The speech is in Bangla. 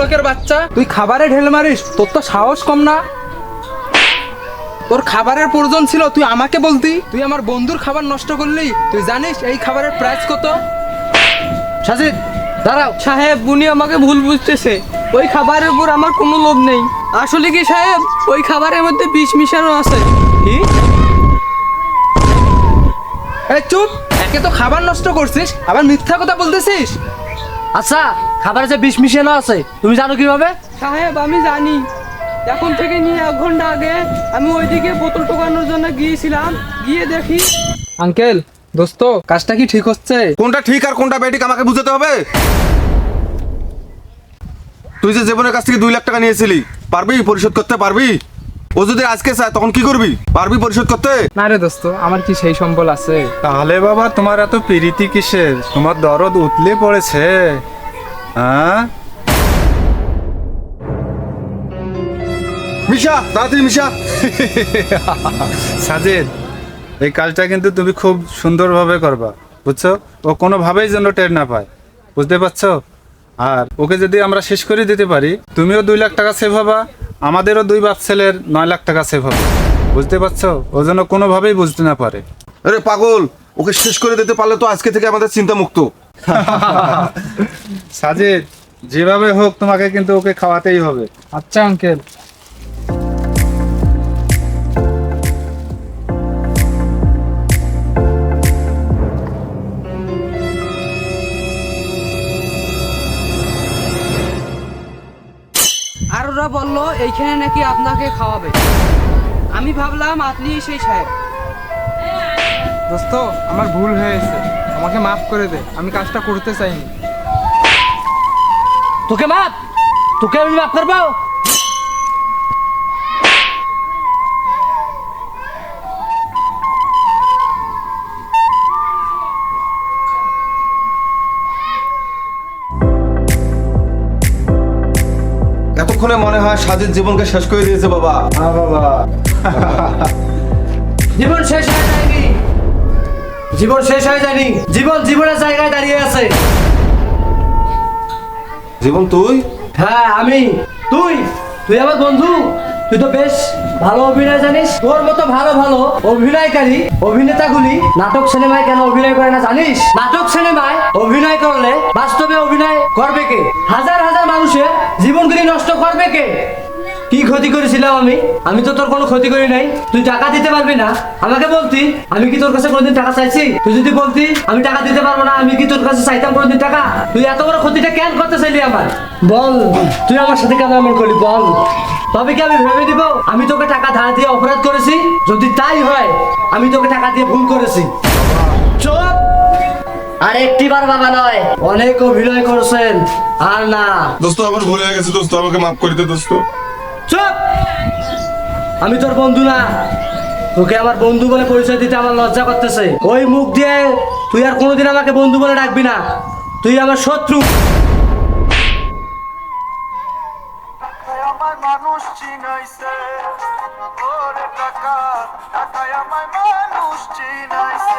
লোকের বাচ্চা, তুই খাবারে ঢেলে মারিস? তোর তো সাহস কম না? তোর খাবারের প্রয়োজন ছিল, তুই আমাকে বলতি। তুই আমার বন্ধুর খাবার নষ্ট করলি। তুই জানিস এই খাবারের প্রাইস কত? সাজিদ দাঁড়াও। সাহেব, উনি আমাকে ভুল বুঝতেছে। ওই খাবারের উপর আমার কোনো লোভ নেই। আসলে কি সাহেব, ওই খাবারের মধ্যে বিষ মিশানো আছে। কি? এই চুপ! একে তো খাবার নষ্ট করছিস, আবার মিথ্যা কথা বলতেছিস। আচ্ছা, খাবারে যে বিষ মিশানো আছে তুমি জানো কিভাবে? সাহেব, আমি জানি। এখন থেকে নিয়ে 1 ঘন্টা আগে আমি ওইদিকে বোতল টোকানোর জন্য গিয়েছিলাম। গিয়ে দেখি। আঙ্কেল, দোস্ত, কাজটা কি ঠিক হচ্ছে? কোনটা ঠিক আর কোনটা বেঠিক আমাকে বুঝাতে হবে। তুই যে জীবনের কাছ থেকে 2 লাখ টাকা নিয়েছিলি, পারবি পরিশোধ করতে? পারবি? ও যদি আজকে চায় তখন কি করবি? পারবি পরিশোধ করতে? না রে দোস্ত, আমার কি সেই সম্বল আছে? তাহলে বাবা তোমার এত প্রীতি কিসের? তোমার দরদ উতলে পড়েছে। হ্যাঁ, মিশা, তাড়াতাড়ি মিশা। সাজিদ, এই কাজটা কিন্তু তুমি খুব সুন্দরভাবে করবা, বুঝছো? ও কোনোভাবেই যেন টের না পায়, বুঝতে পারছো? আর ওকে যদি আমরা শেষ করে দিতে পারি, তুমিও 2 লাখ টাকা সেভ হবা, আমাদেরও 2 বাপ ছেলের 9 লাখ টাকা সেভ হবে, বুঝতে পারছো? ও যেন কোনোভাবেই বুঝতে না পারে। আরে পাগল, ওকে শেষ করে দিতে পারলে তো আজকে থেকে আমাদের চিন্তা মুক্ত। সাজিদ, যেভাবে হোক তোমাকে কিন্তু ওকে খাওয়াতেই হবে। আচ্ছা আঙ্কেল। আর ওরা বললো এইখানে নাকি আপনাকে খাওয়াবে। আমি ভাবলাম আপনি সেই সাহেব। দোস্ত, আমার ভুল হয়েছে, আমাকে মাফ করে দে। আমি কাজটা করতে চাইনি। তোকে আমি মাফ করবো? এতক্ষণে মনে হয় সাজিদ জীবনকে শেষ করে দিয়েছে বাবা। হ্যাঁ বাবা। জীবন শেষ হয়ে যায়নি, জীবন শেষ হয়ে যায়নি, জীবন জীবনের জায়গায় দাঁড়িয়ে আছে। জীবন তুই? হ্যাঁ আমি। তুই তুই আমার বন্ধু। তুই তো বেশ ভালো অভিনয় জানিস। তোর মতো ভালো ভালো অভিনয়কারী অভিনেতাগুলি নাটক সিনেমায় কেন অভিনয় করে না জানিস? নাটক সিনেমায় অভিনয় করলে বাস্তবে অভিনয় করবে কে? হাজার হাজার মানুষের জীবনগুলি নষ্ট করবে কে? কি ক্ষতি করেছিলাম আমি? আমি তো তোর কোনো ক্ষতি করি নাই। তুই টাকা দিতে পারবি না, আমাকে বলতি। আমি কি তোর কাছে কোনোদিন টাকা চাইছি? তুই যদি বলতি আমি টাকা দিতে পারবো না, আমি কি তোর কাছে চাইতাম কোনোদিন টাকা? তুই এত বড় ক্ষতিটা কেন করতে চাইলি আমার? বল, তুই আমার সাথে কেন এমন করলি বল? তবে কি আমি ভেবে দিব আমি তোকে টাকা ধার দিয়ে অপরাধ করেছি? যদি তাই হয়, আমি তোকে টাকা দিয়ে ভুল করেছি। চুপ! আর একটিবার বাবা নয়, অনেক অভিনয় করছেন। আর না। দোস্ত, আমার ভুল হয়ে গেছে দোস্ত, আমাকে মাফ করে দে দোস্ত। চুপ! আমি তোর বন্ধু না। তোকে আমার বন্ধু বলে পরিচয় দিতে আমার লজ্জা করতেছে। ওই মুখ দিয়ে তুই আর কোনোদিন আমাকে বন্ধু বলে ডাকবি না। তুই আমার শত্রু। আমার মানুষ চিনাইছে ওরে টাকা টাকায় আমার মানুষ চিনাইছে।